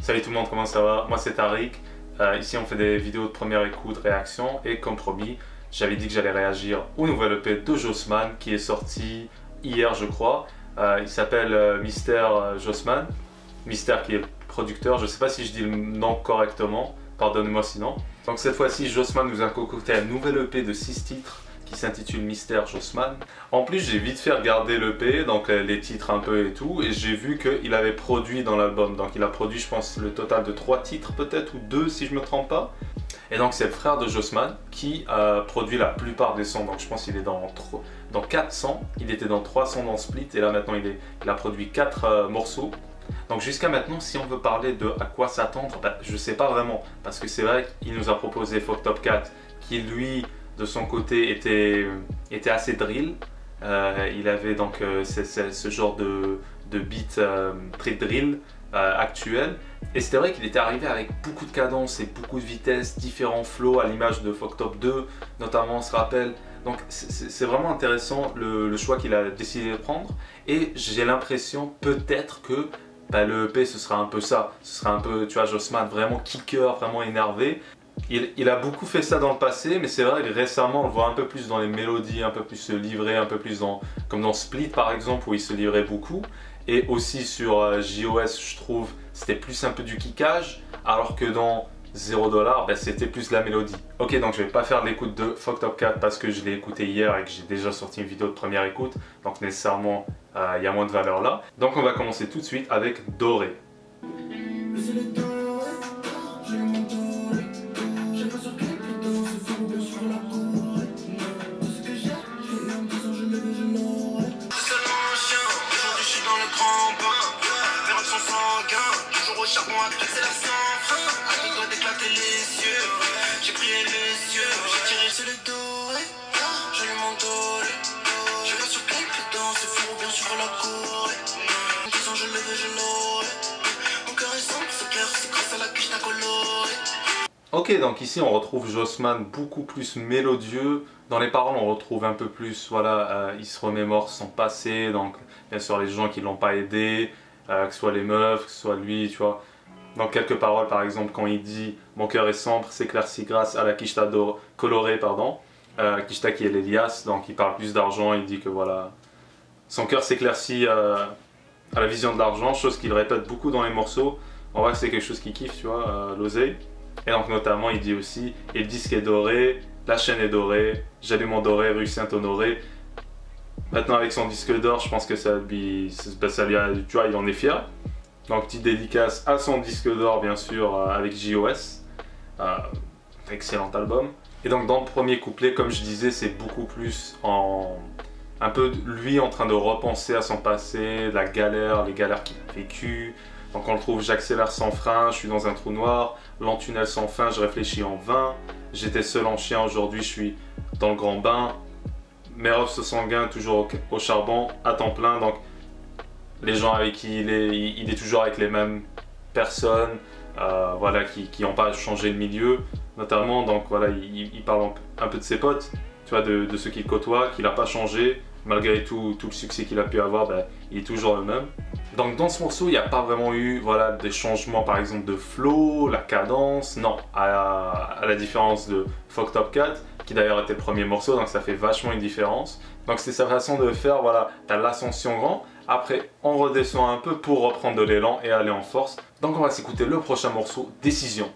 Salut tout le monde, comment ça va? Moi c'est Tariq. Ici on fait des vidéos de première écoute, réaction et comme promis, j'avais dit que j'allais réagir au nouvel EP de Jossman qui est sorti hier je crois. Il s'appelle Mister Jossman. Mister qui est producteur, je sais pas si je dis le nom correctement, pardonnez-moi sinon. Donc cette fois-ci Jossman nous a concocté un nouvel EP de 6 titres qui s'intitule Mister Jossman. En plus j'ai vite fait regarder l'EP, donc les titres un peu et tout, et j'ai vu qu'il avait produit dans l'album. Donc il a produit je pense le total de 3 titres peut-être, ou 2 si je me trompe pas. Et donc c'est le frère de Jossman qui a produit la plupart des sons, donc je pense qu'il est dans 4 sons, il était dans 3 sons dans Split, et là maintenant il a produit 4 morceaux. Donc jusqu'à maintenant, si on veut parler de à quoi s'attendre, je sais pas vraiment, parce que c'est vrai qu'il nous a proposé Fucked Up Cat, qui lui, de son côté, était assez drill. Il avait donc ce genre de beat très drill actuel. Et c'était vrai qu'il était arrivé avec beaucoup de cadence et beaucoup de vitesse, différents flows à l'image de Fucked Up 2, notamment on se rappelle. Donc c'est vraiment intéressant le choix qu'il a décidé de prendre. Et j'ai l'impression peut-être que le EP ce sera un peu ça. Ce sera un peu, tu vois, Jossman vraiment kicker, vraiment énervé. Il a beaucoup fait ça dans le passé, mais c'est vrai que récemment on le voit un peu plus dans les mélodies, un peu plus se livrer, un peu plus comme dans Split par exemple où il se livrait beaucoup. Et aussi sur JOS je trouve c'était plus un peu du kickage, alors que dans 0$, c'était plus la mélodie. Ok, donc je vais pas faire l'écoute de Fucked Up Cat parce que je l'ai écouté hier et que j'ai déjà sorti une vidéo de première écoute, donc nécessairement il y a moins de valeur là. Donc on va commencer tout de suite avec Doré. Ok, donc ici on retrouve Jossman beaucoup plus mélodieux. Dans les paroles on retrouve un peu plus, voilà, il se remémore son passé, donc bien sûr les gens qui l'ont pas aidé, que ce soit les meufs, que ce soit lui, tu vois. Dans quelques paroles par exemple quand il dit « Mon cœur est sombre, s'éclaircit grâce à la quicheta colorée, pardon ». Quicheta qui est l'Elias, donc il parle plus d'argent, il dit que voilà, son cœur s'éclaircit à la vision de l'argent, chose qu'il répète beaucoup dans les morceaux. On voit que c'est quelque chose qu'il kiffe, tu vois, l'oseille. Et donc notamment il dit aussi « Et le disque est doré, la chaîne est dorée, j'allume en doré, rue Saint-Honoré ». Maintenant avec son disque d'or, je pense que ça lui tu vois, il en est fier. Donc petite dédicace à son disque d'or bien sûr avec JOS. Excellent album. Et donc dans le premier couplet, comme je disais, c'est beaucoup plus un peu lui en train de repenser à son passé, la galère, les galères qu'il a vécues. Donc on le trouve, j'accélère sans frein, je suis dans un trou noir, lent tunnel sans fin, je réfléchis en vain. J'étais seul en chien, aujourd'hui je suis dans le grand bain. Mes rêves se sanguins, toujours au charbon, à temps plein. Donc les gens avec qui il est toujours avec les mêmes personnes, voilà, qui n'ont pas changé de milieu, notamment. Donc voilà, il parle un peu de ses potes, tu vois, de ceux qu'il côtoie, qu'il n'a pas changé. Malgré tout le succès qu'il a pu avoir, il est toujours le même. Donc dans ce morceau, il n'y a pas vraiment eu, voilà, des changements par exemple de flow, la cadence, non. À la différence de Fucked Up Cat, qui d'ailleurs était le premier morceau, donc ça fait vachement une différence. Donc c'est sa façon de faire, voilà, tu as l'ascension grand, après on redescend un peu pour reprendre de l'élan et aller en force. Donc on va s'écouter le prochain morceau, Décision.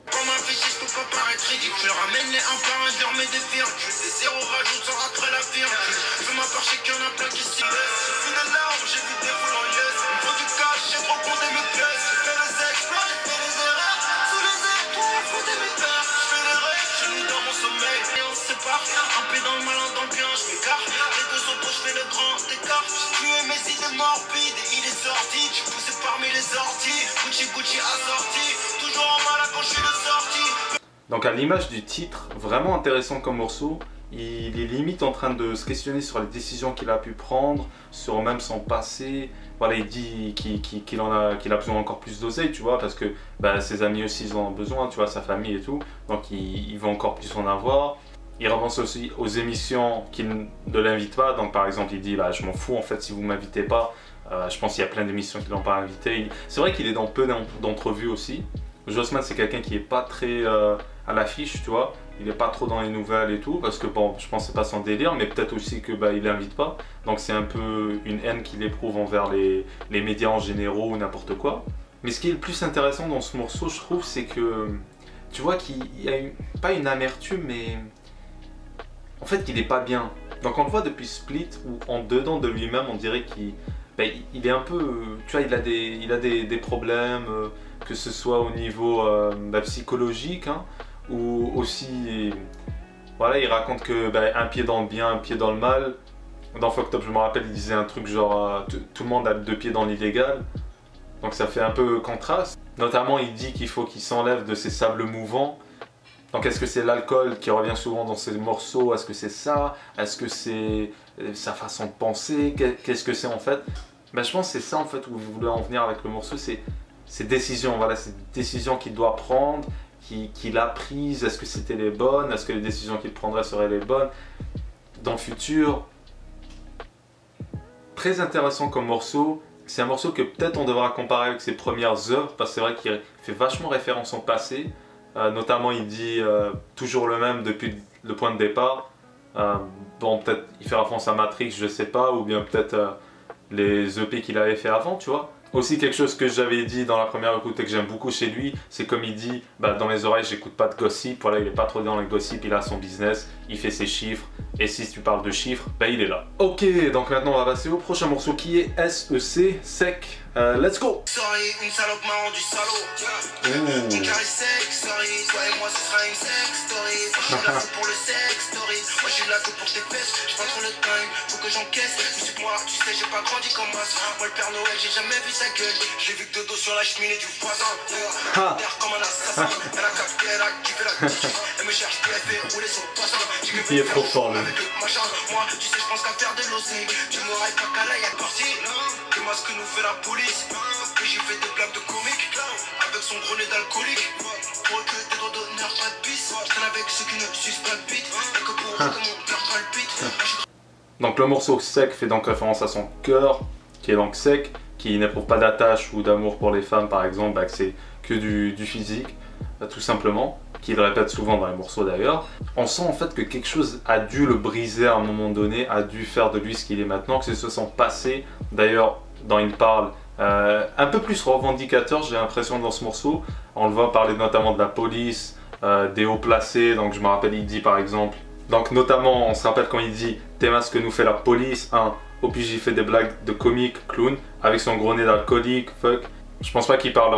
Donc à l'image du titre, vraiment intéressant comme morceau, il est limite en train de se questionner sur les décisions qu'il a pu prendre, sur même son passé. Voilà, il dit qu'il a besoin encore plus d'oseille, tu vois, parce que ses amis aussi ils en ont besoin, tu vois, sa famille et tout, donc il veut encore plus en avoir. Il avance aussi aux émissions qui ne l'invitent pas, donc par exemple il dit je m'en fous en fait si vous m'invitez pas, Je pense qu'il y a plein d'émissions qui l'ont pas invité. C'est vrai qu'il est dans peu d'entrevues aussi. Jossman, c'est quelqu'un qui est pas très à l'affiche, tu vois. Il est pas trop dans les nouvelles et tout, parce que bon, je pense que c'est pas son délire, mais peut-être aussi que bah, il l'invite pas. Donc c'est un peu une haine qu'il éprouve envers les médias en général ou n'importe quoi. Mais ce qui est le plus intéressant dans ce morceau, je trouve, c'est que tu vois qu'il y a pas une amertume, mais en fait qu'il est pas bien. Donc on le voit depuis Split, où en dedans de lui-même, on dirait qu'il il est un peu, tu vois, il a des problèmes, que ce soit au niveau psychologique, hein, ou aussi, voilà, il raconte que un pied dans le bien, un pied dans le mal. Dans Fucked Up, je me rappelle, il disait un truc genre tout le monde a deux pieds dans l'illégal. Donc ça fait un peu contraste. Notamment, il dit qu'il faut qu'il s'enlève de ces sables mouvants. Donc est-ce que c'est l'alcool qui revient souvent dans ces morceaux? Est-ce que c'est ça? Est-ce que c'est sa façon de penser? Qu'est-ce que c'est en fait? Je pense que c'est ça en fait où vous voulez en venir avec le morceau, c'est ces décisions, voilà, ces décisions qu'il doit prendre, qu'il a prises. Est-ce que c'était les bonnes? Est-ce que les décisions qu'il prendrait seraient les bonnes dans le futur? Très intéressant comme morceau. C'est un morceau que peut-être on devra comparer avec ses premières œuvres, parce que c'est vrai qu'il fait vachement référence au passé. Notamment, il dit toujours le même depuis le point de départ. Bon, peut-être il fait référence à Matrix, je sais pas, ou bien peut-être les EP qu'il avait fait avant, tu vois. Aussi, quelque chose que j'avais dit dans la première écoute et que j'aime beaucoup chez lui, c'est comme il dit, dans mes oreilles, j'écoute pas de gossip. Voilà, il est pas trop dans les gossip, il a son business, il fait ses chiffres. Et si tu parles de chiffres, il est là. Ok, donc maintenant on va passer au prochain morceau qui est SEC, Sec. Let's go! Sorry, une salope m'a rendu salaud. Mon cœur est sec, sorry. Toi et moi, ce sera une sex story. Moi, je suis là que pour le sex story. Moi, je suis là que pour tes fesses. J'ai pas trop le time, faut que j'encaisse. Mais c'est moi, tu sais, j'ai pas grandi comme moi. Moi, le Père Noël, j'ai jamais vu sa gueule. J'ai vu que de dos sur la cheminée du voisin. Terre comme un assassin. Elle a capté, elle a kiffé la petite. Elle me cherche, puis elle fait rouler son passant. Il est trop fort, là. Moi, tu sais, je pense qu'à faire de l'oseille. Tu m'aurais pas qu'à la y a parti. Dis-moi ce que nous fait la police. Et j'ai fait des blagues de comique avec son gros nez d'alcoolique. Pour que des doigts d'honneur pas de pisse. Je traîne avec ceux qui ne sucent pas de bite. Et que pour eux que mon cœur palpite. Donc le morceau Sec fait donc référence à son cœur, qui est donc sec, qui n'éprouve pas d'attache ou d'amour pour les femmes par exemple, que c'est que du physique, tout simplement, qu'il répète souvent dans les morceaux d'ailleurs. On sent en fait que quelque chose a dû le briser à un moment donné, a dû faire de lui ce qu'il est maintenant, que c'est son passé. D'ailleurs, dans Il Parle, un peu plus revendicateur, j'ai l'impression, dans ce morceau. On le voit parler notamment de la police, des hauts placés. Donc je me rappelle, il dit par exemple, donc notamment on se rappelle quand il dit « T'aimes ce que nous fait la police, hein ?» Au puis j'ai fait des blagues de comique, clown, avec son gros nez d'alcoolique, fuck. Je pense pas qu'il parle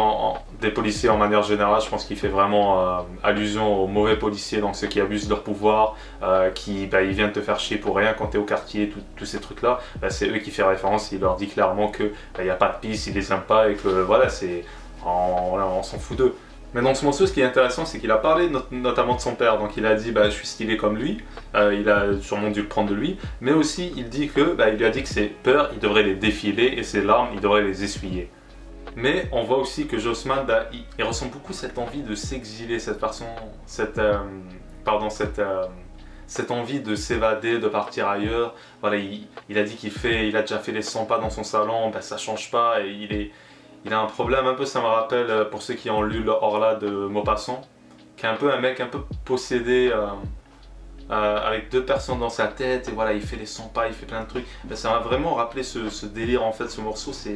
des policiers en manière générale, je pense qu'il fait vraiment allusion aux mauvais policiers, donc ceux qui abusent de leur pouvoir, ils viennent te faire chier pour rien quand tu es au quartier, tous ces trucs-là. C'est eux qui font référence, il leur dit clairement qu'il n'y a pas de piste, ils les aiment pas et que voilà, on s'en fout d'eux. Mais dans ce morceau, ce qui est intéressant, c'est qu'il a parlé notamment de son père. Donc il a dit je suis stylé comme lui, il a sûrement dû le prendre de lui, mais aussi il dit que il lui a dit que ses peurs, il devrait les défiler et ses larmes, il devrait les essuyer. Mais on voit aussi que Jossman, il ressent beaucoup cette envie de s'exiler, cette envie de s'évader, de partir ailleurs. Voilà, il a dit il a déjà fait les 100 pas dans son salon, ça change pas, et il a un problème un peu, ça me rappelle, pour ceux qui ont lu le Horla de Maupassant, qui est un peu un mec un peu possédé, avec deux personnes dans sa tête, et voilà, il fait les 100 pas, il fait plein de trucs. Ça m'a vraiment rappelé ce délire, en fait, ce morceau, c'est...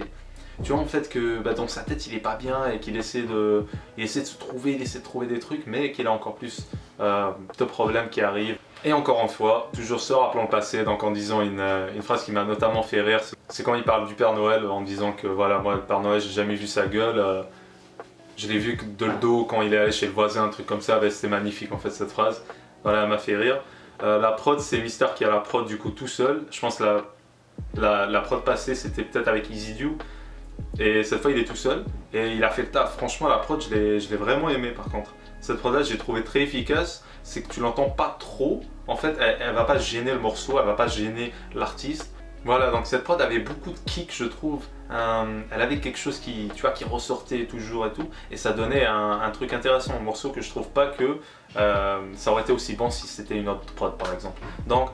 Tu vois en fait que dans sa tête il est pas bien et qu'il essaie de se trouver, il essaie de trouver des trucs, mais qu'il a encore plus de problèmes qui arrivent. Et encore une fois, toujours se rappelant le passé, donc en disant une phrase qui m'a notamment fait rire, c'est quand il parle du Père Noël, en disant que voilà, moi le Père Noël j'ai jamais vu sa gueule, je l'ai vu de le dos quand il est allé chez le voisin, un truc comme ça, c'était magnifique en fait cette phrase, voilà, elle m'a fait rire. La prod, c'est Mister qui a la prod du coup tout seul, je pense que la prod passée c'était peut-être avec EasyDue. Et cette fois il est tout seul et il a fait le taf. Franchement la prod je l'ai vraiment aimé par contre. Cette prod là j'ai trouvé très efficace, c'est que tu l'entends pas trop. En fait elle va pas gêner le morceau, elle va pas gêner l'artiste. Voilà, donc cette prod avait beaucoup de kick je trouve. Elle avait quelque chose qui ressortait toujours et tout. Et ça donnait un truc intéressant au morceau que je trouve pas que ça aurait été aussi bon si c'était une autre prod par exemple. Donc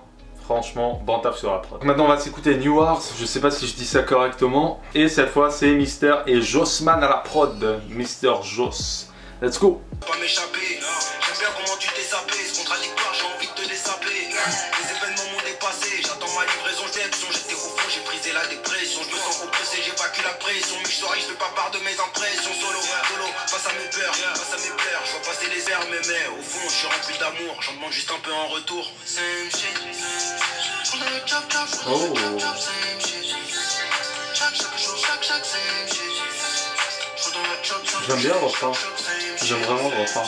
Franchement, bon taf sur la prod. Maintenant on va s'écouter New Wars, je sais pas si je dis ça correctement. Et cette fois c'est Mister et Jossman à la prod. Mister Joss. Let's go. Pas m'échapper, j'aime bien comment tu t'es sapé. C'est contradictoire, j'ai envie de te dessaper. Les événements m'ont dépassé, j'attends ma livraison, j'étais au fond, j'ai brisé la dépression. Je me sens oppressé, j'évacue la pression. Mais je je fais pas part de mes impressions. Solo, face à mes peurs, face à mes pleurs. Je vois passer les airs, mais au fond, je suis rempli d'amour. J'en demande juste un peu en retour. Same shit. J'aime bien le refrain. J'aime vraiment le refrain.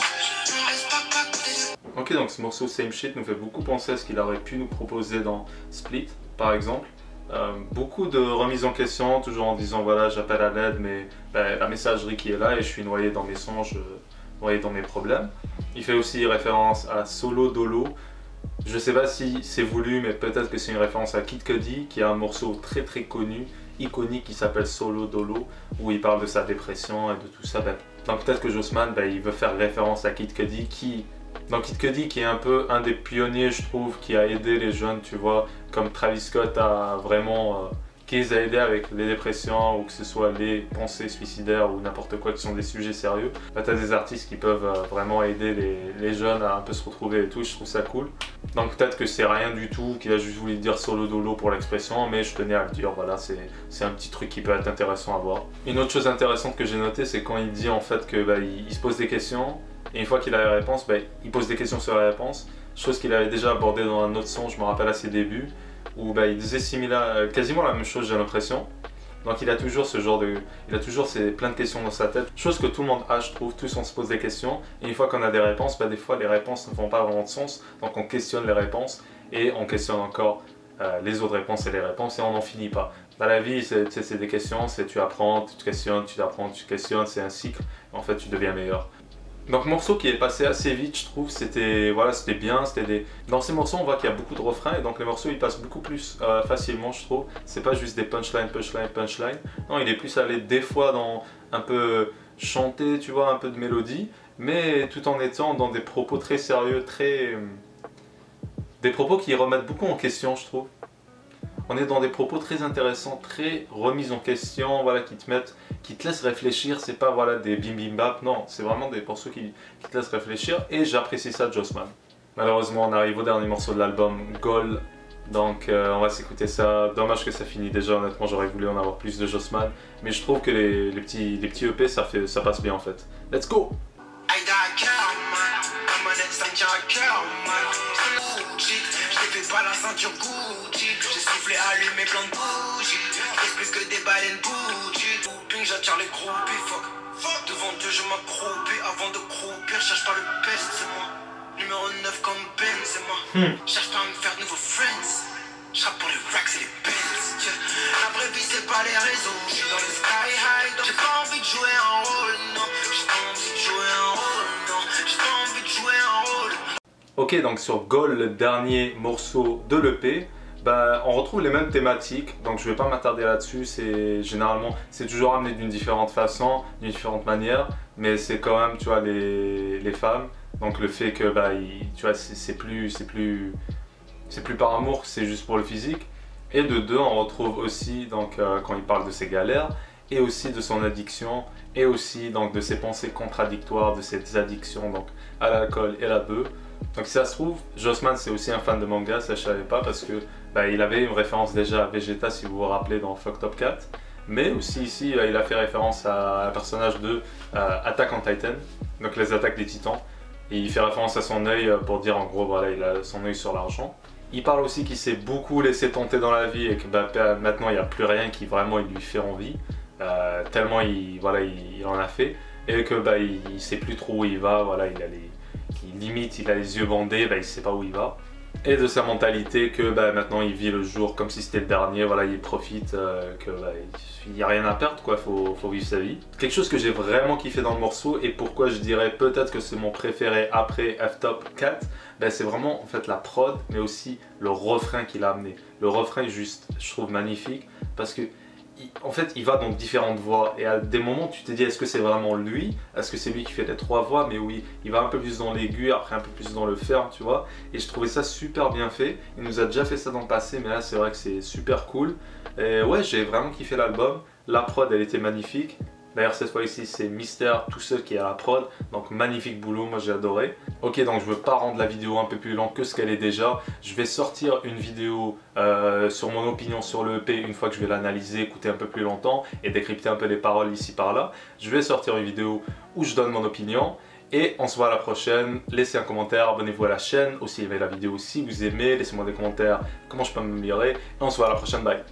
Ok, donc ce morceau Same Shit nous fait beaucoup penser à ce qu'il aurait pu nous proposer dans Split, par exemple. Beaucoup de remises en question, toujours en disant voilà j'appelle à l'aide, mais la messagerie qui est là et je suis noyé dans mes songes, noyé dans mes problèmes. Il fait aussi référence à Solo Dolo. Je sais pas si c'est voulu, mais peut-être que c'est une référence à Kid Cudi, qui a un morceau très très connu, iconique, qui s'appelle Solo Dolo, où il parle de sa dépression et de tout ça. Donc peut-être que Jossman, il veut faire référence à Kid Cudi, qui est un peu un des pionniers, je trouve, qui a aidé les jeunes, tu vois, comme Travis Scott a vraiment... qui les a aidés avec les dépressions ou que ce soit les pensées suicidaires ou n'importe quoi qui sont des sujets sérieux. Là, tu as des artistes qui peuvent vraiment aider les jeunes à un peu se retrouver et tout, je trouve ça cool. Donc peut-être que c'est rien du tout, qu'il a juste voulu dire solo dolo pour l'expression, mais je tenais à le dire, voilà, c'est un petit truc qui peut être intéressant à voir. Une autre chose intéressante que j'ai notée, c'est quand il dit en fait que il se pose des questions, et une fois qu'il a les réponses, il pose des questions sur les réponses, chose qu'il avait déjà abordée dans un autre son, je me rappelle à ses débuts, où il disait quasiment la même chose, j'ai l'impression. Donc il a toujours ce genre de... Il a toujours plein de questions dans sa tête. Chose que tout le monde a, je trouve. Tous on se pose des questions. Et une fois qu'on a des réponses, des fois les réponses ne font pas vraiment de sens. Donc on questionne les réponses. Et on questionne encore les autres réponses et les réponses. Et on n'en finit pas. Dans la vie, c'est des questions. C'est tu apprends, tu te questionnes, tu apprends, tu te questionnes. C'est un cycle. En fait, tu deviens meilleur. Donc morceau qui est passé assez vite, je trouve, c'était bien, Dans ces morceaux on voit qu'il y a beaucoup de refrains et donc les morceaux ils passent beaucoup plus facilement, je trouve. C'est pas juste des punchlines, non, il est plus allé des fois dans un peu chanter, tu vois, un peu de mélodie, mais tout en étant dans des propos très sérieux, des propos qui remettent beaucoup en question, je trouve. On est dans des propos très intéressants, très remis en question, voilà, qui te laissent réfléchir. C'est pas voilà, des bim bim bap, non, c'est vraiment des morceaux qui te laissent réfléchir et j'apprécie ça de Jossman. Malheureusement, on arrive au dernier morceau de l'album, Goal. Donc on va s'écouter ça. Dommage que ça finit déjà, honnêtement, j'aurais voulu en avoir plus de Jossman. Mais je trouve que les petits EP, ça passe bien en fait. Let's go! Pas la ceinture Gucci, j'ai sifflé, allumé plein de bougies. Qu'est-ce plus que des baleines bougies. Looping, j'attire les groupies, fuck. Devant Dieu, je m'accroupis. Avant de croupir, cherche pas le best, c'est moi. Numéro 9 comme Ben, c'est moi. Cherche pas à me faire de nouveaux friends. J'rappe pour les racks et les pens. La vraie vie, c'est pas les réseaux. J'suis dans le sky high. J'ai pas envie de jouer un rôle, non. J'ai pas envie de jouer un rôle, non. J'ai pas envie de jouer un rôle. Ok, donc sur Goal, le dernier morceau de l'EP, on retrouve les mêmes thématiques, donc je vais pas m'attarder là-dessus. Généralement, c'est toujours amené d'une différente façon, d'une différente manière, mais c'est quand même, tu vois, les femmes. Donc le fait que, tu vois, c'est plus par amour, c'est juste pour le physique. Et de deux, on retrouve aussi, donc quand il parle de ses galères, et aussi de son addiction, et aussi donc de ses pensées contradictoires, de ses addictions donc à l'alcool et à la bœuf. Donc si ça se trouve, Jossman c'est aussi un fan de manga, ça je savais pas parce que il avait une référence déjà à Vegeta si vous vous rappelez dans Fucked Up Cat. Mais aussi ici il a fait référence à un personnage de Attack on Titan, donc les attaques des titans. Et il fait référence à son œil pour dire en gros voilà il a son œil sur l'argent. Il parle aussi qu'il s'est beaucoup laissé tenter dans la vie et que maintenant il n'y a plus rien qui vraiment il lui fait envie. Tellement il en a fait. Et que il sait plus trop où il va, voilà, il a les yeux bandés, il sait pas où il va. Et de sa mentalité que maintenant il vit le jour comme si c'était le dernier, voilà, il profite, il n'y a rien à perdre quoi, faut vivre sa vie. Quelque chose que j'ai vraiment kiffé dans le morceau et pourquoi je dirais peut-être que c'est mon préféré après F-Top 4, c'est vraiment en fait la prod mais aussi le refrain qu'il a amené. Le refrain est juste, je trouve magnifique parce que en fait, il va dans différentes voix et à des moments tu te dis est-ce que c'est vraiment lui? Est-ce que c'est lui qui fait les 3 voix? Mais oui, il va un peu plus dans l'aigu, après un peu plus dans le ferme, tu vois. Et je trouvais ça super bien fait. Il nous a déjà fait ça dans le passé, mais là c'est vrai que c'est super cool. Et ouais, j'ai vraiment kiffé l'album. La prod, elle était magnifique. D'ailleurs cette fois-ci c'est Mister tout seul qui est à la prod, donc magnifique boulot, moi j'ai adoré. Ok, donc je veux pas rendre la vidéo un peu plus longue que ce qu'elle est déjà. Je vais sortir une vidéo sur mon opinion sur le EP une fois que je vais l'analyser, écouter un peu plus longtemps et décrypter un peu les paroles ici par là. Je vais sortir une vidéo où je donne mon opinion. Et on se voit à la prochaine, laissez un commentaire, abonnez-vous à la chaîne, aussi aimez la vidéo si vous aimez, laissez-moi des commentaires comment je peux m'améliorer. Et on se voit à la prochaine, bye.